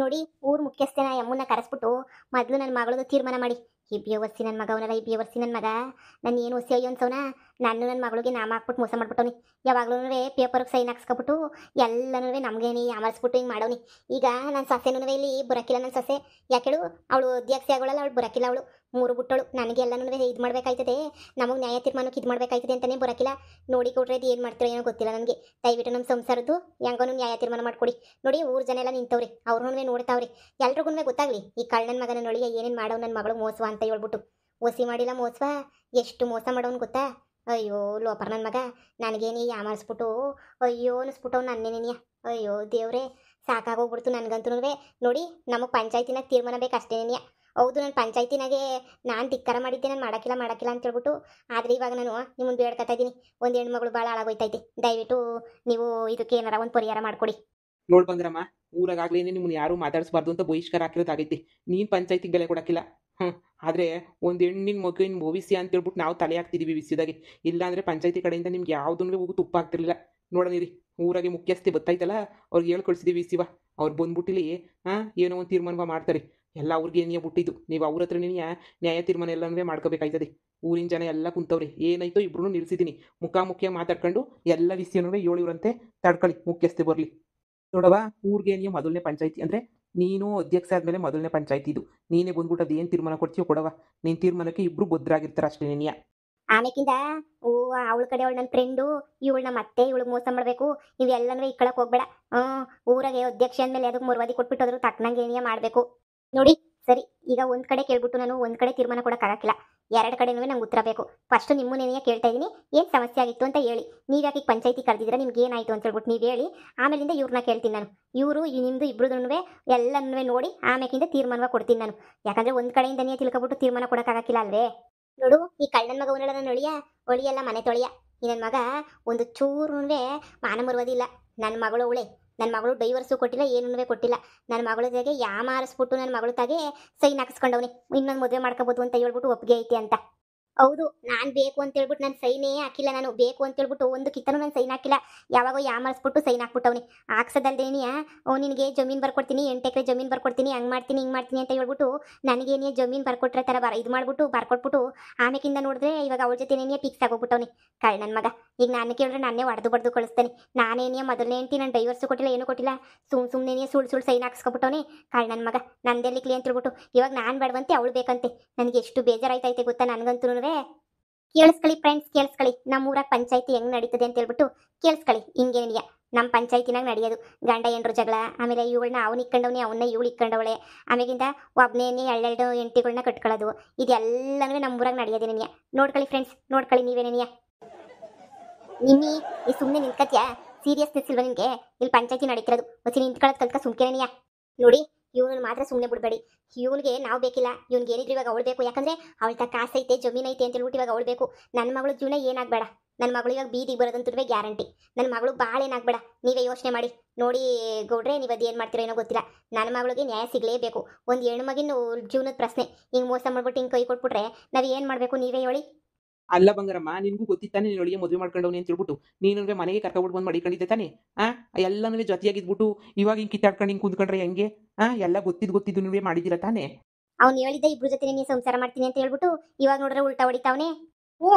ನೋಡಿ ಊರ್ ಮುಖ್ಯಸ್ಥನ ಯಮ್ಮನ್ನ ಕರೆಸ್ಬಿಟ್ಟು ಮೊದಲು ನನ್ನ ಮಗಳದು ತೀರ್ಮಾನ ಮಾಡಿ. ಇಬ್ಬಿಯ ವರ್ಷಿ ನನ್ನ ಮಗ ಅವನಲ್ಲ, ಇಬ್ಬಿಯ ವರ್ಷಿ ನನ್ನ ಮಗ ನಾನು ಏನು ಒಸಿ ಅಯ್ಯೋ ಅನ್ಸವನ. ನಾನು ನನ್ನ ಮಗಳಿಗೆ ನಾಮ ಹಾಕ್ಬಿಟ್ಟು ಮೋಸ ಮಾಡ್ಬಿಟ್ಟವನಿ. ಯಾವಾಗ್ಲೂ ಪೇಪರ್ಗೆ ಸೈನ್ ಹಾಕ್ಸ್ಕೊಬಿಟ್ಟು ಎಲ್ಲನೂ ನಮ್ಗೇನಿ ಯಾಮರ್ಸ್ಬಿಟ್ಟು ಹಿಂಗೆ ಮಾಡವನಿ. ಈಗ ನನ್ನ ಸೊಸೆನೂ ಇಲ್ಲಿ ಬರೋಕಿಲ್ಲ. ನನ್ನ ಸೊಸೆ ಯಾಕೆಳು ಅವಳು ಅಧ್ಯಕ್ಷೆ ಆಗೋಳಲ್ಲ, ಅವಳು ಬರೋಕಿಲ್ಲ. ಅವಳು ಮೂರು ಬಿಟ್ಟಳು. ನನಗೆ ಎಲ್ಲನೂ ಇದು ಮಾಡ್ಬೇಕಾಯ್ತದೆ, ನಮಗೆ ನ್ಯಾಯ ತೀರ್ಮಾನಕ್ಕೆ ಇದು ಮಾಡ್ಬೇಕಾಯ್ತದೆ ಅಂತಲೇ ಬರೋಕಿಲ್ಲ. ನೋಡಿ ಕೊಟ್ರೆ ಅದು ಏನು ಮಾಡ್ತೀರೋ ಏನೋ ಗೊತ್ತಿಲ್ಲ ನನಗೆ. ದಯವಿಟ್ಟು ನಮ್ಮ ಸಂಸಾರದ್ದು ಹೆಂಗೋನು ನ್ಯಾಯ ತೀರ್ಮಾನ ಮಾಡ್ಕೊಡಿ. ನೋಡಿ ಊರು ಜನ ಎಲ್ಲ ನಿಂತವ್ರಿ, ಅವ್ರನ್ನೂ ನೋಡ್ತಾವ್ರಿ. ಎಲ್ರಿಗೂ ಗೊತ್ತಾಗ್ಲಿ ಈ ಕಳ್ಳನ ಮಗನ ನೋಡಿ ಏನೇನು ಮಾಡೋ ನನ್ನ ಮಗಳು ಮೋಸವ ಅಂತ ಹೇಳ್ಬಿಟ್ಟು. ಒಸಿ ಮಾಡಿಲ್ಲ ಮೋಸವ, ಎಷ್ಟು ಮೋಸ ಮಾಡೋನು ಗೊತ್ತಾ. ಅಯ್ಯೋ ಲೋಪರ್ ನನ್ನ ಮಗ ನನಗೇನಿ ಯಾಮಾರಿಸ್ಬಿಟ್ಟು ಅಯ್ಯೋ ಅನಿಸ್ಬಿಟ್ಟವ್ ನನ್ನೇನೇನಿಯ. ಅಯ್ಯೋ ದೇವ್ರೆ ಸಾಕಾಗೋಗ್ಬಿಡ್ತು ನನಗಂತೂ. ನೋಡಿ ನಮಗೆ ಪಂಚಾಯತಿನಾಗ ತೀರ್ಮಾನ ಬೇಕು ಅಷ್ಟೇನೇನಿಯ. ಹೌದು ನಾನು ಪಂಚಾಯತಿನಾಗೆ ನಾನು ಧಿಕ್ಕಾರ ಮಾಡಿದ್ದೆ, ನಾನು ಮಾಡಕ್ಕಿಲ್ಲ ಅಂತ ಹೇಳ್ಬಿಟ್ಟು. ಆದರೆ ಇವಾಗ ನಾನು ನಿಮ್ಮನ್ನು ಬೇಡ್ಕೊತಾ ಇದ್ದೀನಿ, ಒಂದು ಹೆಣ್ಮಗಳು ಭಾಳ ಹಾಳಾಗೋಯ್ತೈತೆ. ದಯವಿಟ್ಟು ನೀವು ಇದಕ್ಕೆ ಏನಾರ ಒಂದು ಪರಿಹಾರ ಮಾಡಿಕೊಡಿ. ನೋಡ್ ಬಂದ್ರಮ್ಮ, ಊರಾಗಾಗ್ಲೇನೆ ನಿಮ್ಮನ್ನ ಯಾರು ಮಾತಾಡಿಸ್ಬಾರ್ದು ಅಂತ ಬಹಿಷ್ಕಾರ ಹಾಕಿರೋದಾಗೈತಿ. ನೀನು ಪಂಚಾಯತಿಗೆ ಬೆಲೆ ಕೊಡಕ್ಕಿಲ್ಲ. ಆದರೆ ಒಂದು ಹೆಣ್ಣಿನ ಮಗುವಿನ ಭವಿಷ್ಯ ಅಂತ ಹೇಳ್ಬಿಟ್ಟು ನಾವು ತಲೆ ಹಾಕ್ತಿದ್ದೀವಿ ವಿಷಯದಾಗೆ. ಇಲ್ಲಾಂದರೆ ಪಂಚಾಯತಿ ಕಡೆಯಿಂದ ನಿಮ್ಗೆ ಯಾವುದೂ ಹೋಗು ತುಪ್ಪ ಆಗ್ತಿರಲಿಲ್ಲ. ನೋಡೋಣಿರಿ, ಊರಾಗೆ ಮುಖ್ಯಸ್ಥೆ ಗೊತ್ತಾಯ್ತಲ್ಲ, ಅವ್ರಿಗೆ ಹೇಳ್ಕೊಳ್ಸಿದ್ದೀವಿ ವಿಷಯವ. ಅವ್ರು ಬಂದ್ಬಿಟ್ಟಿಲಿ ಏನೋ ಒಂದು ತೀರ್ಮಾನ ಮಾಡ್ತಾರೆ. ಎಲ್ಲ ಅವ್ರಿಗೆ ಏನೇ ಬಿಟ್ಟಿದ್ದು, ನೀವು ಅವ್ರ ಹತ್ರನೇ ನ್ಯಾಯ ತೀರ್ಮಾನ ಎಲ್ಲನೂ ಮಾಡ್ಕೋಬೇಕಾಯ್ತದೆ. ಊರಿನ ಜನ ಎಲ್ಲ ಕುಂತವ್ರೆ, ಏನಾಯ್ತೋ ಇಬ್ರು ನಿಲ್ಸಿದ್ದೀನಿ. ಮುಖಾಮುಖಿಯಾಗಿ ಮಾತಾಡ್ಕೊಂಡು ಎಲ್ಲ ವಿಷಯನೂ ಹೇಳಿವ್ರಂತೆ. ತಡ್ಕೊಳ್ಳಿ, ಮುಖ್ಯಸ್ಥೆ ಬರಲಿ. ನೋಡವ, ಊರಿಗೆ ನೀವು ಮೊದಲನೇ ಪಂಚಾಯತಿ ಅಂದರೆ ನೀನು ಅಧ್ಯಕ್ಷ ಆದಮೇಲೆ ಮೊದಲನೇ ಪಂಚಾಯತಿ ಇದು. ನೀನೇ ಬಂದ್ಬಿಟ್ಟು ಅದು ಏನು ತೀರ್ಮಾನ ಕೊಡ್ತೀಯೋ ಕೊಡವ. ನಿನ್ನ ತೀರ್ಮಾನಕ್ಕೆ ಇಬ್ಬರು ಬದ್ರಾಗಿರ್ತಾರೆ ಅಷ್ಟೇ. ನೀನಿಯ ಆಮೇಕಿಂದ ಅವಳ ಕಡೆ ಅವಳು ನನ್ನ ಫ್ರೆಂಡು, ಇವಳನ್ನ ಮತ್ತೆ ಇವಳಿಗೆ ಮೋಸ ಮಾಡಬೇಕು. ಇವೆಲ್ಲನೂ ಇಕ್ಕಳಕ್ಕೆ ಹೋಗ್ಬೇಡ. ಊರಾಗೆ ಅಧ್ಯಕ್ಷ ಅಂದಮೇಲೆ ಅದಕ್ಕೆ ಮುರ್ವಾದಿ ಕೊಟ್ಬಿಟ್ಟು ಅದ್ರ ತಕ್ಕನಂಗೆ ಏನಿಯ ಮಾಡಬೇಕು. ನೋಡಿ ಸರಿ, ಈಗ ಒಂದು ಕಡೆ ಕೇಳ್ಬಿಟ್ಟು ನಾನು ಒಂದು ಕಡೆ ತೀರ್ಮಾನ ಕೊಡೋಕ್ಕಾಗಕ್ಕಿಲ್ಲ. ಎರಡು ಕಡೆನೂ ನಂಗೆ ಉತ್ತರ ಬೇಕು. ಫಸ್ಟು ನಿಮ್ಮನ್ನೇನೇ ಕೇಳ್ತಾ ಇದ್ದೀನಿ, ಏನು ಸಮಸ್ಯೆ ಆಗಿತ್ತು ಅಂತ ಹೇಳಿ. ನೀವು ಯಾಕೆ ಪಂಚಾಯತಿ ಕರೆದಿದ್ದೀರಾ, ನಿಮ್ಗೆ ಏನಾಯಿತು ಅಂತ ಹೇಳ್ಬಿಟ್ಟು ನೀವು ಹೇಳಿ. ಆಮೇಲಿಂದ ಇವ್ರನ್ನ ಕೇಳ್ತೀನಿ ನಾನು. ಇವರು ನಿಮ್ಮದು ಇಬ್ಬರದೂ ಎಲ್ಲನೂ ನೋಡಿ ಆಮೇಕಿಂದ ತೀರ್ಮಾನವಾಗಿ ಕೊಡ್ತೀನಿ ನಾನು. ಯಾಕಂದರೆ ಒಂದು ಕಡೆಯಿಂದನೇ ತಿಳ್ಕೊಬಿಟ್ಟು ತೀರ್ಮಾನ ಕೊಡೋಕ್ಕಾಗಕ್ಕಿಲ್ಲ ಅಲ್ವೇ. ನೋಡು, ಈ ಕಳ್ಳನ ಮಗ ಅವನಲ್ಲ ನನ್ನ ಒಳಿಯಲ್ಲ ಮನೆ ತೊಳೆಯ. ಈ ನನ್ನ ಮಗ ಒಂದು ಚೂರು ಮಾನ ಮರುವುದಿಲ್ಲ. ನನ್ನ ಮಗಳು ಅವಳೆ. ನನ್ನ ಮಗಳು ಡೈವರ್ಸು ಕೊಟ್ಟಿಲ್ಲ, ಏನೂ ಕೊಟ್ಟಿಲ್ಲ. ನನ್ನ ಮಗಳ ಜೊತೆಗೆ ಯಾಮಾರಿಸ್ಬಿಟ್ಟು ನನ್ನ ಮಗಳ ತಾಗೆ ಸೈನ್ ಹಾಕಿಸ್ಕೊಂಡವನಿ. ಇನ್ನೊಂದು ಮದುವೆ ಮಾಡ್ಕೋಬೋದು ಅಂತ ಹೇಳ್ಬಿಟ್ಟು ಒಪ್ಪಿಗೆ ಐತಿ ಅಂತ. ಹೌದು, ನಾನು ಬೇಕು ಅಂತ ಹೇಳ್ಬಿಟ್ಟು ನಾನು ಸೈನೇ ಹಾಕಿಲ್ಲ. ನಾನು ಬೇಕು ಅಂತ ಹೇಳ್ಬಿಟ್ಟು ಒಂದು ಕಿತ್ತನೂ ನಾನು ಸೈನ್ ಹಾಕಿಲ್ಲ. ಯಾವಾಗೋ ಯಾಮಾರಿಸ್ಬಿಟ್ಟು ಸೈನ್ ಹಾಕ್ಬಿಟ್ಟವನಿ. ಹಾಕ್ಸೋದಲ್ದೇನಿಯ ನಿನಗೆ ಜಮೀನು ಬರ್ಕೊಡ್ತೀನಿ, 8 ಎಕರೆ ಜಮೀನು ಬರ್ಕೊಡ್ತೀನಿ, ಹಂಗೆ ಮಾಡ್ತೀನಿ ಹಿಂಗೆ ಮಾಡ್ತೀನಿ ಅಂತ ಹೇಳ್ಬಿಟ್ಟು ನನಗೇನೇ ಜಮೀನು ಬರ್ಕೊಟ್ರೆ ಥರ ಇದು ಮಾಡಿಬಿಟ್ಟು ಬರ್ಕೊಟ್ಬಿಟ್ಟು ಆಮೇಕಿಂದ ನೋಡಿದ್ರೆ ಇವಾಗ ಅವಳ ಜೊತೆನೇ ಫಿಕ್ಸ್ ಆಗೋಗ್ಬಿಟ್ಟವನಿ ಕಳ್ಳ ನನ್ನ ಮಗ. ಈಗ ನಾನು ಕೇಳಿದ್ರೆ ನಾನೇ ಹೊಡೆದು ಬಡ್ದು ಕಳಿಸ್ತಾನೆ. ನಾನೇನೇ ಮೊದಲನೇ ಹೆಂಡ್ತಿ, ನಾನು ಡೈವರ್ಸು ಕೊಟ್ಟಿಲ್ಲ, ಏನೂ ಕೊಟ್ಟಿಲ್ಲ. ಸುಮ್ಮನೆ ಸುಳ್ಳು ಸೈನ್ ಹಾಕ್ಸ್ಕೊಬಿಟ್ಟವನಿ ಕಳ್ಳ ನನ್ನ ಮಗ. ನಂದೆಲ್ಲಿ ಕ್ಲಿಯರ್ ಅಂತ ಹೇಳ್ಬಿಟ್ಟು ಇವಾಗ ನಾನು ಬೇಡವಂತೆ ಅವಳು ಬೇಕಂತೆ. ನನಗೆ ಎಷ್ಟು ಬೇಜಾರಾಯ್ತೈತೆ ಗೊತ್ತಾ ನನಗಂತೂ. ಕೇಳಿಸ್ಕೊಳ್ಳಿ ಫ್ರೆಂಡ್ಸ್, ಕೇಳಿಸ್ಕೊಳ್ಳಿ. ನಮ್ಮ ಊರಾಗ ಪಂಚಾಯತಿ ಹೆಂಗೆ ನಡೀತದೆ ಅಂತ ಹೇಳ್ಬಿಟ್ಟು ಕೇಳಿಸ್ಕೊಳ್ಳಿ. ಹಿಂಗೇನಿಯ ನಮ್ಮ ಪಂಚಾಯತಿನಾಗ ನಡೆಯೋದು ಗಂಡ ಹೆಂಡ್ರು ಜಗಳ. ಆಮೇಲೆ ಇವಳನ್ನ ಅವ್ನು ಇಕ್ಕೊಂಡವನೇ, ಅವನ್ನ ಇವಳು ಇಕ್ಕೊಂಡವಳೆ. ಆಮೇಲಿಂದ ಒಬ್ಬನೇ ಎರಡೆರಡು ಹೆಂಡ್ತಿಗಳನ್ನ ಕಟ್ಕೊಳ್ಳೋದು. ಇದೆಲ್ಲನೂ ನಮ್ಮ ಊರಾಗ ನಡೆಯೋದೇನಿಯ. ನೋಡ್ಕೊಳ್ಳಿ ಫ್ರೆಂಡ್ಸ್, ನೋಡ್ಕೊಳ್ಳಿ ನೀವೇನೇನಿಯ. ನಿಮ್ಮಿ ಈ ಸುಮ್ಮನೆ ನಿಂತ್ಕತ್ಯಾ? ಸೀರಿಯಸ್ನೆಸ್ ಇಲ್ವ ನಿನಗೆ? ಇಲ್ಲಿ ಪಂಚಾಯತಿ ನಡೀತಿರೋದು ಹೊಸಿ ನಿಂತ್ಕೊಳ್ಳೋದು ಕಲ್ತ್ಕ ಸುಮ್ಕೇನಿಯ. ನೋಡಿ, ಇವನು ಮಾತ್ರ ಸುಮ್ಮನೆ ಬಿಡಬೇಡಿ. ಇವನಿಗೆ ನಾವು ಬೇಕಿಲ್ಲ, ಇವ್ನಿಗೆ ಏನಿದ್ರು ಇವಾಗ ಅವಳು ಬೇಕು. ಯಾಕಂದರೆ ಅವಳ ಕಾಸೈತೆ, ಜಮೀನೈತೆ ಅಂತ ಹೇಳ್ಬಿಟ್ಟು ಇವಾಗ ಅವಳು ಬೇಕು. ನನ್ನ ಮಗಳು ಜೀವನ ಏನಾಗಬೇಡ. ನನ್ನ ಮಗಳು ಇವಾಗ ಬೀದಿಗೆ ಬರೋದಂತೂ ಗ್ಯಾರಂಟಿ. ನನ್ನ ಮಗಳು ಭಾಳ ಏನಾಗಬೇಡ. ನೀವೇ ಯೋಚನೆ ಮಾಡಿ. ನೋಡಿ ಗೌಡ್ರೆ, ನೀವು ಅದು ಏನು ಮಾಡ್ತೀರೋ ಏನೋ ಗೊತ್ತಿಲ್ಲ. ನನ್ನ ಮಗಳಿಗೆ ನ್ಯಾಯ ಸಿಗಲೇಬೇಕು. ಒಂದು ಹೆಣ್ಣು ಮಗಿನ ಜೀವನದ ಪ್ರಶ್ನೆ. ಹಿಂಗೆ ಮೋಸ ಮಾಡ್ಬಿಟ್ಟು ಹಿಂಗೆ ಕೈ ಕೊಟ್ಬಿಟ್ರೆ ನಾವು ಏನು ಮಾಡಬೇಕು, ನೀವೇ ಹೇಳಿ. ಅಲ್ಲ ಬಂಗಾರಮ್ಮ, ನಿನಗೂ ಗೊತ್ತಿತ್ತಾನೆ ನೀನು ಒಳಿಗೆ ಮದುವೆ ಮಾಡ್ಕೊಂಡವನಿ ಅಂತ ಹೇಳ್ಬಿಟ್ಟು. ನೀನು ಮನೆಗೆ ಕರ್ಕೊಬಿಟ್ಟು ಬಂದು ಮಡಿಕೊಂಡಿದ್ದೆ ತಾನೆ. ಎಲ್ಲನೂ ಜೊತೆಯಾಗಿದ್ಬಿಟ್ಟು ಇವಾಗ ಹಿಂಗೆ ಕಿತ್ತಾಡ್ಕೊಂಡು ಹಿಂಗೆ ಕುಂತ್ಕೊಂಡ್ರೆ ಹೆಂಗೆ? ಎಲ್ಲ ಗೊತ್ತಿದ್ದು ನೀವೇ ಮಾಡಿದ್ದೀರ ತಾನೆ. ಅವ್ನು ಹೇಳಿದ್ದೆ ಇಬ್ರು ಜೊತೆ ನೀನು ಸಂಸಾರ ಮಾಡ್ತೀನಿ ಅಂತ ಹೇಳ್ಬಿಟ್ಟು, ಇವಾಗ ನೋಡ್ರೆ ಉಲ್ಟಾ ಹೊಡಿತಾವನೆ.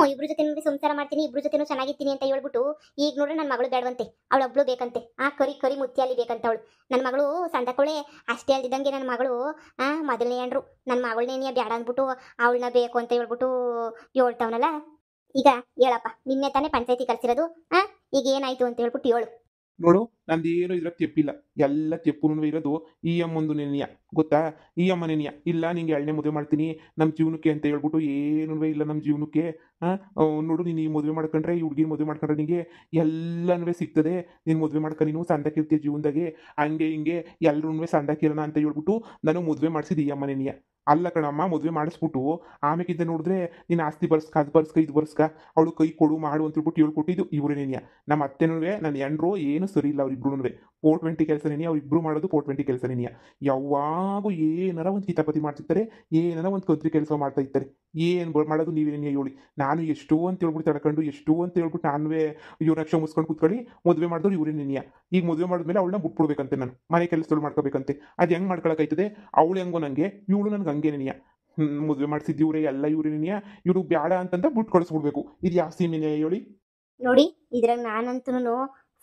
ಇಬ್ರು ಜೊತೆ ಸಂಸಾರ ಮಾಡ್ತೀನಿ, ಇಬ್ರು ಜೊತೆ ಚೆನ್ನಾಗಿರ್ತೀನಿ ಅಂತ ಹೇಳ್ಬಿಟ್ಟು ಈಗ ನೋಡ್ರೆ ನನ್ನ ಮಗಳು ಬೇಡವಂತೆ, ಅವಳೊಬ್ಳು ಬೇಕಂತೆ. ಕರಿ ಮುತ್ತಿಯಲ್ಲಿ ಬೇಕಂತ ಅವಳು. ನನ್ನ ಮಗಳು ಸಂದಕೊಳ್ಳೆ ಅಷ್ಟೇ ಅಲ್ದಿದ್ದಂಗೆ ನನ್ನ ಮಗಳು ಮೊದಲನೇ ಅಂಡ್ರು ನನ್ನ ಮಗಳನ್ನೇ ಬೇಡ ಅಂದ್ಬಿಟ್ಟು ಅವಳನ್ನ ಬೇಕು ಅಂತ ಹೇಳ್ಬಿಟ್ಟು ಹೇಳ್ತಾವನಲ್ಲ. ಈಗ ಹೇಳಪ್ಪ, ನಿನ್ನೆ ತಾನೇ ಪಂಚಾಯತಿ ಕಳ್ಸಿರೋದು. ಈಗ ಏನಾಯ್ತು ಅಂತ ಹೇಳ್ಬಿಟ್ಟು ಹೇಳು. ನೋಡು, ನಂದೇನು ಇದ್ರಾಗ ತೆಪ್ಪಿಲ್ಲ. ಎಲ್ಲ ತೆಪ್ಪುನು ಇರೋದು ಈ ಅಮ್ಮಂದು ನೆನೆಯ ಗೊತ್ತಾ. ಈ ಅಮ್ಮ ನೆನೆಯ ಇಲ್ಲ ನಿಂಗೆ ಎರಡನೇ ಮದುವೆ ಮಾಡ್ತೀನಿ ನಮ್ಮ ಜೀವನಕ್ಕೆ ಅಂತ ಹೇಳ್ಬಿಟ್ಟು ಏನೂ ಇಲ್ಲ ನಮ್ಮ ಜೀವನಕ್ಕೆ. ನೋಡು, ನೀನು ಈ ಮದುವೆ ಮಾಡ್ಕೊಂಡ್ರೆ, ಈ ಹುಡುಗಿನ ಮದುವೆ ಮಾಡ್ಕೊಂಡ್ರೆ ನಿನಗೆ ಎಲ್ಲನೂ ಸಿಗ್ತದೆ. ನೀನು ಮದುವೆ ಮಾಡ್ಕೊಂಡು ನೀನು ಸಂದಕ್ಕಿರ್ತೀಯ ಜೀವನದಾಗೆ. ಹಂಗೆ ಹಿಂಗೆ ಎಲ್ಲರೂ ಸಂದಕ್ಕಿರೋಣ ಅಂತ ಹೇಳ್ಬಿಟ್ಟು ನಾನು ಮದುವೆ ಮಾಡಿಸಿದ್ದು ಈ ಅಮ್ಮ ನೆನೆಯ. ಅಲ್ಲ ಕಣಮ್ಮ, ಮದುವೆ ಮಾಡಿಸ್ಬಿಟ್ಟು ಆಮೇಕಿಂತ ನೋಡಿದ್ರೆ ನೀನು ಆಸ್ತಿ ಬರ್ಸ್ಕ ಅದು ಬರ್ಸ್ಕ ಇದು ಬರ್ಸ್ಕ ಅವಳು ಕೈ ಕೊಡು ಮಾಡು ಅಂತ ಹೇಳ್ಬಿಟ್ಟು ಹೇಳ್ಕೊಟ್ಟಿದ್ದು ಇವರೇನೇನಿಯ. ನಮ್ಮ ಅತ್ತೆನೂ ನನ್ನ ಎಂಡ್ರು ಏನು ಸರಿ ಇಲ್ಲ ಅವ್ರಿಬ್ರು. 420 ಕೆಲಸನೇನಿಯ, ಅವ್ರಿಬ್ರು ಮಾಡೋದು 420 ಕೆಲಸನೇನಿಯ. ಯಾವಾಗೂ ಏನಾರ ಒಂದು ಕಿತಾಪತಿ ಮಾಡ್ತಿರ್ತಾರೆ, ಏನಾರ ಒಂದು ಕಂತ್ರಿ ಕೆಲಸ ಮಾಡ್ತಾ ಇರ್ತಾರೆ. ಏನು ಮಾಡೋದು ನೀವೇನೇನಿಯ ಹೇಳಿ. ನಾನು ಎಷ್ಟು ಅಂತ ಹೇಳ್ಬಿಟ್ಟು ತಡ್ಕೊಂಡು, ಎಷ್ಟು ಅಂತ ಹೇಳ್ಬಿಟ್ಟು ನಾನುವೇ ಇವ್ರ ರಕ್ಷೆ ಮುಸ್ಕೊಂಡು ಕೂತ್ಕೊಳ್ಳಿ. ಮದುವೆ ಮಾಡಿದ್ರು ಇವರೇನೇನಿಯ. ಈಗ ಮದುವೆ ಮಾಡಿದ್ಮೇಲೆ ಅವಳನ್ನ ಬಿಟ್ಬಿಡ್ಬೇಕಂತೆ, ನಾನು ಮನೆ ಕೆಲಸಗಳು ಮಾಡ್ಕೋಬೇಕಂತೆ. ಅದು ಹೆಂಗೆ ಮಾಡ್ಕೊಳಕಾಯ್ತದೆ? ಅವಳು ಹೆಂಗೋ ನನಗೆ, ಇವಳು ನನಗೆ ಹಂಗೇನೇನಿಯ. ಮದುವೆ ಮಾಡಿಸಿದ್ದು ಇವರೇ, ಎಲ್ಲ ಇವರೇನೇನಿಯ. ಇವರು ಬೇಡ ಅಂತಂದ ಬಿಟ್ಟು ಕಳಿಸ್ಬಿಡ್ಬೇಕು. ಇದು ಯಾವ ಸೀಮೆನೆಯ ಹೇಳಿ? ನೋಡಿ, ಇದ್ರಾಗ ನಾನಂತೂ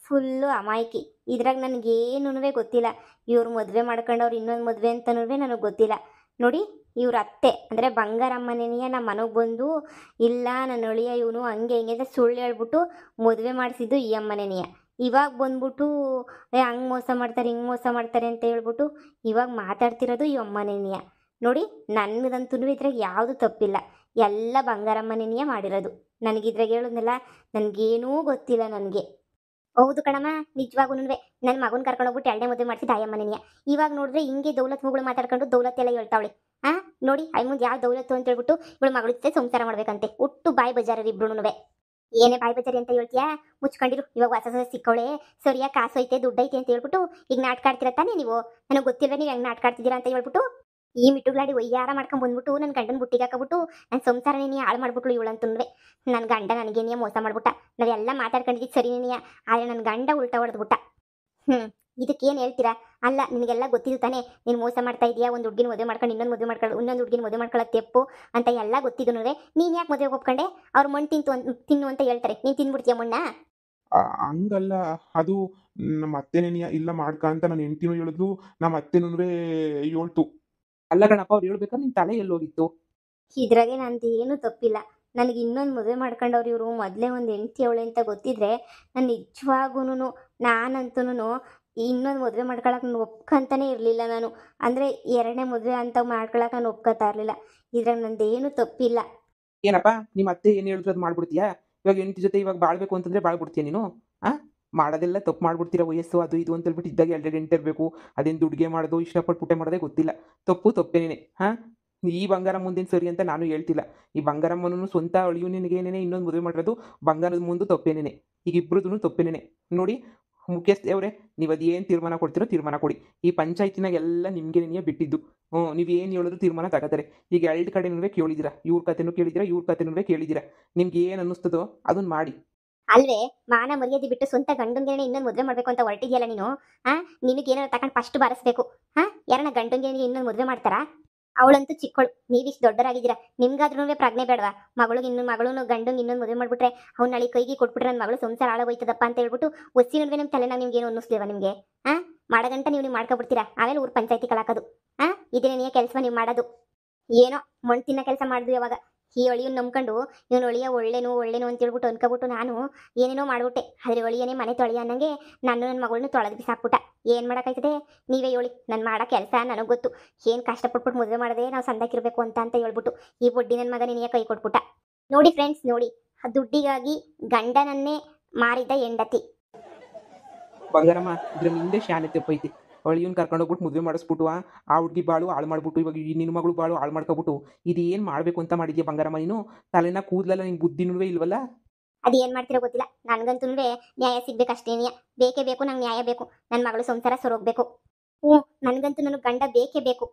ಫುಲ್ಲು ಅಮಾಯಕಿ. ಇದ್ರಾಗ ನನಗೇನೂ ಗೊತ್ತಿಲ್ಲ. ಇವ್ರು ಮದುವೆ ಮಾಡ್ಕೊಂಡವ್ರು ಇನ್ನೊಂದು ಮದುವೆ ಅಂತನೂ ನನಗೆ ಗೊತ್ತಿಲ್ಲ. ನೋಡಿ, ಇವ್ರ ಅತ್ತೆ ಅಂದರೆ ಬಂಗಾರಮ್ಮನೇನಿಯ ನಮ್ಮ ಮನೆಗೆ ಬಂದು, ಇಲ್ಲ ನನ್ನ ಅಳಿಯ ಇವನು ಹಂಗೆ ಹಿಂಗೆ ಅಂತ ಸುಳ್ಳು ಹೇಳ್ಬಿಟ್ಟು ಮದುವೆ ಮಾಡಿಸಿದ್ದು ಈ ಅಮ್ಮನೇನಿಯ. ಇವಾಗ ಬಂದ್ಬಿಟ್ಟು ಹಂಗೆ ಮೋಸ ಮಾಡ್ತಾರೆ, ಹಿಂಗೆ ಮೋಸ ಮಾಡ್ತಾರೆ ಅಂತ ಹೇಳ್ಬಿಟ್ಟು ಇವಾಗ ಮಾತಾಡ್ತಿರೋದು ಈ ಅಮ್ಮನೇನಿಯ. ನೋಡಿ, ನನಗಂತೂ ಇದ್ರಾಗ ಯಾವುದು ತಪ್ಪಿಲ್ಲ. ಎಲ್ಲ ಬಂಗಾರಮ್ಮನೇನಿಯ ಮಾಡಿರೋದು. ನನಗಿದ್ರಾಗ ಹೇಳೋದ್ನಲ್ಲ, ನನಗೇನೂ ಗೊತ್ತಿಲ್ಲ ನನಗೆ. ಹೌದು ಕಣಮ್ಮ, ನಿಜವಾಗೂ ನನ್ನ ಮಗನ ಕರ್ಕೊಂಡೋಗ್ಬಿಟ್ಟು 2ನೇ ಮದುವೆ ಮಾಡಿಸಿದ ಆಯಮ್ಮನೇನಿಯ. ಇವಾಗ ನೋಡಿದ್ರೆ ಹಿಂಗೆ ದೌಲತ್ ಮಗಳು ಮಾತಾಡ್ಕೊಂಡು ದೌಲತ್ ಎಲ್ಲ ಹೇಳ್ತಾವಳೆ. ನೋಡಿ, ಮುಂದೆ ಯಾವ ದೌಲತ್ತು ಅಂತ ಹೇಳ್ಬಿಟ್ಟು ಇವಳು ಮಗಳ ಜೊತೆ ಸಂಸಾರ ಮಾಡ್ಬೇಕಂತೆ. ಒಟ್ಟು ಬಾಯಿ ಬಜಾರರಿ ಇಬ್ರು. ಏನೇ ಬಾಯಿ ಬಜಾರಿ ಅಂತ ಹೇಳ್ತೀಯಾ? ಮುಚ್ಕೊಂಡಿರು. ಇವಾಗ ಹೊಸ ಸಿಕ್ಕವಳೆ, ಸರಿಯಾಗಿ ಕಾಸು ಐತೆ, ದುಡ್ಡು ಐತೆ ಅಂತ ಹೇಳ್ಬಿಟ್ಟು ಈಗ ನಾಟಕ ಆಡ್ತಿರ ತಾನೇ ನೀವು? ನನಗೆ ಗೊತ್ತಿಲ್ಲ ನೀವು ಹೆಂಗೆ ನಾಟಕ ಆಡ್ತಿದ್ದೀರಾ ಅಂತ ಹೇಳ್ಬಿಟ್ಟು ಈ ಮಿಟ್ಟುಗಳಾಡಿ ಒಯ್ಯಾರ ಮಾಡ್ಕೊಂಡು ಬಂದ್ಬಿಟ್ಟು ನನ್ನ ಗಂಡನ ಬುಟ್ಟಿಗೆ ಹಾಕಬಿಟ್ಟು ನನ್ನ ಸಂಸಾರನೇ ಹಾಳು ಮಾಡ್ಬಿಟ್ಲು ಇವಳಂತಂದ್ರೆ. ನನ್ನ ಗಂಡ ನನಗೇನಿಯ ಮೋಸ ಮಾಡ್ಬಿಟ್ಟ. ನಾವೆಲ್ಲ ಮಾತಾಡ್ಕೊಂಡಿದ್ದು ಸರಿನೇನಿಯ, ಆದರೆ ನನ್ನ ಗಂಡ ಉಲ್ಟಾ ಹೊಡೆದ್ಬಿಟ್ಟ. ಇದಕ್ಕೇನು ಹೇಳ್ತೀರಾ? ಅಲ್ಲ, ನಿನಗೆಲ್ಲ ಗೊತ್ತಿದ್ದು ತಾನೇ, ನೀನು ಮೋಸ ಮಾಡ್ತಾ ಇದೀಯಾ, ಒಂದು ಹುಡುಗಿನ ಮದುವೆ ಮಾಡ್ಕೊಂಡು ಇನ್ನೊಂದು ಹುಡುಗಿನ ಮದುವೆ ಮಾಡ್ಕೊಳ್ಳೋ ತೆಪ್ಪು ಅಂತ ಎಲ್ಲ ಗೊತ್ತಿದ್ದು. ನೀನು ಯಾಕೆ ಮದುವೆ ಒಪ್ಕೊಂಡೆ? ಅವ್ರು ಮಣ್ಣು ತಿನ್ನು ಅಂತ ಹೇಳ್ತಾರೆ, ನೀನು ತಿನ್ಬಿಡ್ತೀಯ ಮಣ್ಣ? ಹಂಗಲ್ಲ, ಅದು ನಮ್ಮ ಅತ್ತೆನೇನಿಯ ಇಲ್ಲ ಮಾಡ್ಕ ಅಂತ ನನ್ನ ಹೆಂಡತಿನೂ ಹೇಳಿದ್ಲು, ನಮ್ಮ ಅತ್ತೆನೂ ಹೇಳ್ತು. ಅಲ್ಲ ಕಣಪ್ಪ, ಅವ್ರು ಹೇಳ್ಬೇಕಾದ್ರೆ ನಿನ್ ತಲೆ ಎಲ್ಲೋಗಿತ್ತು? ಇದ್ರಾಗೆ ನಂದು ಏನೂ ತಪ್ಪಿಲ್ಲ. ನನಗೆ ಇನ್ನೊಂದು ಮದುವೆ ಮಾಡ್ಕೊಂಡವ್ರು ಇವರು. ಮೊದಲೇ ಒಂದು ಹೆಂಡತಿ ಅವಳೆ ಅಂತ ಗೊತ್ತಿದ್ರೆ ನಾನು ನಿಜವಾಗೂ ನಾನಂತೂ ಇನ್ನೊಂದು ಮದುವೆ ಮಾಡ್ಕೊಳಕ್ಕೆ ನಾನು ಒಪ್ಕೊಂತಾನೆ ಇರಲಿಲ್ಲ. ನಾನು ಅಂದರೆ 2ನೇ ಮದುವೆ ಅಂತ ಮಾಡ್ಕೊಳಕ್ಕೆ ನಾನು ಒಪ್ಕೊತಾ ಇರಲಿಲ್ಲ. ಇದ್ರಾಗ ನಂದೇನು ತಪ್ಪಿಲ್ಲ. ಏನಪ್ಪ, ನಿಮ್ಮ ಅತ್ತೆ ಏನು ಹೇಳಿದ್ರು ಅದು ಮಾಡ್ಬಿಡ್ತೀಯಾ? ಇವಾಗ ಹೆಂಡತಿ ಜೊತೆ ಇವಾಗ ಬಾಳ್ಬೇಕು ಅಂತಂದ್ರೆ ಬಾಳ್ಬಿಡ್ತೀಯ ನೀನು? ಮಾಡೋದೆಲ್ಲ ತಪ್ಪು ಮಾಡ್ಬಿಡ್ತೀರಾ. ವಯಸ್ಸು ಅದು ಇದು ಅಂತ ಹೇಳ್ಬಿಟ್ಟು ಇದ್ದಾಗ 2 ಗಂಟೆ ಇರಬೇಕು. ಅದೇನು ದುಡ್ಗೆ ಮಾಡೋದು, ಇಷ್ಟಪಟ್ಟು ಪುಟ್ಟೆ ಮಾಡೋದೇ ಗೊತ್ತಿಲ್ಲ. ತಪ್ಪೇನೇನೆ. ಈ ಬಂಗಾರ ಮುಂದೇನು ಸರಿ ಅಂತ ನಾನು ಹೇಳ್ತಿಲ್ಲ. ಈ ಬಂಗಾರಮ್ಮನೂ ಸ್ವಂತ ಅಳಿಯು ನಿನಗೇನೇನೆ ಇನ್ನೊಂದು ಮದುವೆ ಮಾಡಿರೋದು ಬಂಗಾರದ ಮುಂದೆ ತಪ್ಪೇನೇನೆ. ಈಗ ಇಬ್ಬರದೂ ತಪ್ಪೇನೇನೆ. ನೋಡಿ ಮುಖ್ಯಸ್ಥರೇ, ನೀವು ಅದೇನು ತೀರ್ಮಾನ ಕೊಡ್ತೀರೋ ತೀರ್ಮಾನ ಕೊಡಿ. ಈ ಪಂಚಾಯತಿನಾಗೆಲ್ಲ ನಿಮ್ಗೆ ಬಿಟ್ಟಿದ್ದು. ನೀವೇನು ಹೇಳಿದ್ರು ತೀರ್ಮಾನ ತಗೋತಾರೆ. ಈಗ 2 ಕಡೆನೂ ಕೇಳಿದ್ದೀರಾ, ಇವ್ರ ಕತೆನೂ ಕೇಳಿದ್ದೀರಾ, ಇವ್ರ ಕತೆನೂ ಕೇಳಿದ್ದೀರಾ. ನಿಮ್ಗೆ ಏನು ಅನ್ನಿಸ್ತದೋ ಅದನ್ನ ಮಾಡಿ. ಅಲ್ವೇ, ಮಾನ ಮರ್ಯಾದೆ ಬಿಟ್ಟು ಸ್ವಂತ ಗಂಡಂಗೇನೆ ಇನ್ನೊಂದು ಮದುವೆ ಮಾಡಬೇಕು ಅಂತ ಹೊರಟಿದ್ಯಲ್ಲ ನೀನು. ನಿನಗೇನಾರು ತಗೊಂಡು ಫಸ್ಟ್ ಬಾರಿಸ್ಬೇಕು. ಯಾರನ್ನ ಗಂಡಂಗೇನಿಗೆ ಇನ್ನೊಂದು ಮದುವೆ ಮಾಡ್ತಾರಾ? ಅವಳಂತೂ ಚಿಕ್ಕಳು, ನೀವಿಷ್ಟು ದೊಡ್ಡರಾಗಿದ್ದೀರಾ. ನಿಮ್ಗಾದ್ರೂ ಪ್ರಜ್ಞೆ ಬೇಡವಾ? ಮಗಳು ಗಂಡಂಗೆ ಇನ್ನೊಂದು ಮದುವೆ ಮಾಡ್ಬಿಟ್ರೆ ಅವ್ನ ನಳಿ ಕೈಗೆ ಕೊಟ್ಬಿಟ್ರೆ ನನ್ನ ಮಗಳು ಸಂಸಾರ ಹಾಳಾಗೋಯ್ತದಪ್ಪ ಅಂತ ಹೇಳ್ಬಿಟ್ಟು ಒಸಿ ನಡುವೆ ನಿಮ್ಮ ತಲೆನಾಗ ನಿಮ್ಗೆ ಏನು ಅನ್ನಿಸ್ಲೇವ ನಿಮಗೆ? ಮಾಡಗಂಟ ನೀವು ಮಾಡ್ಕೊಬಿಡ್ತೀರಾ, ಆಮೇಲೆ ಊರು ಪಂಚಾಯತಿ ಕಲಾಕೋದು. ಇದೇನೇ ಕೆಲಸ ನೀವು ಮಾಡೋದು? ಏನೋ ಮಣ್ಣು ತಿನ್ನ ಕೆಲಸ ಮಾಡಿದ್ವಿ ಯಾವಾಗ. ಈ ಅಳಿಯನ್ನ ನಂಬ್ಕೊಂಡು ಇವನು ಅಳಿಯ ಒಳ್ಳೇನು ಅಂತ ಹೇಳ್ಬಿಟ್ಟು ಅನ್ಕೊಬಿಟ್ಟು ನಾನು ಏನೇನೋ ಮಾಡ್ಬಿಟ್ಟೆ. ಆದರೆ ಅಳಿಯನೇ ಮನೆ ತೊಳೆಯ ಅನ್ನಂಗೆ ನನ್ನ ಮಗಳನ್ನ ತೊಳೆದು ಬಿಸಾಕ್ಬಿಟ್ಟ. ಏನು ಮಾಡೋಕ್ಕಾಯ್ತದೆ? ನೀವೇ ಹೇಳಿ. ನಾನು ಮಾಡೋ ಕೆಲಸ ನನಗೆ ಗೊತ್ತು. ಏನು ಕಷ್ಟಪಟ್ಬಿಟ್ಟು ಮದುವೆ ಮಾಡಿದೆ, ನಾವು ಸಂದಾಕಿರ್ಬೇಕು ಅಂತ ಹೇಳ್ಬಿಟ್ಟು ಈ ಬೊಡ್ಡಿ ನನ್ನ ಮಗ ನಿನಗೆ ಕೈ ಕೊಟ್ಬಿಟ್ಟ. ನೋಡಿ ಫ್ರೆಂಡ್ಸ್, ನೋಡಿ, ದುಡ್ಡಿಗಾಗಿ ಗಂಡನನ್ನೇ ಮಾರಿದ ಹೆಂಡತಿ. ಬಂಗಾರಮ್ಮ, ಇದ್ರ ಹಿಂದೆ ಶಾನೆ ತಪ್ಪೈತಿ. ಅಳಿಯನ್ ಕರ್ಕೊಂಡೋಗ್ಬಿಟ್ಟು ಮದುವೆ ಮಾಡಿಸ್ಬಿಟ್ಟು ಆ ಹುಡುಗಿ ಬಾಳು ಹಾಳು ಮಾಡ್ಬಿಟ್ಟು ಇವಾಗ ನಿನ್ನ ಮಗಳು ಬಾಳು ಹಾಳು ಮಾಡ್ಕೊಬಿಟ್ಟು ಇದು ಏನು ಮಾಡಬೇಕು ಅಂತ ಮಾಡಿದ್ಯಾ ಬಂಗಾರಮ್ಮ? ನೀನು ತಲೆನ ಕೂದಲಲ್ಲ, ನಿನ್ ಬುದ್ಧಿನೂ ಇಲ್ವಲ್ಲ? ಅದೇನು ಮಾಡ್ತಿರೋ ಗೊತ್ತಿಲ್ಲ. ನನಗಂತೂ ನ್ಯಾಯ ಸಿಗ್ಬೇಕಷ್ಟೇನಿಯ. ಬೇಕೇ ಬೇಕು, ನಂಗೆ ನ್ಯಾಯ ಬೇಕು. ನನ್ನ ಮಗಳು ಸಂಸಾರ ಸರೋಗ್ಬೇಕು. ನನಗಂತೂ ಗಂಡ ಬೇಕೇ ಬೇಕು.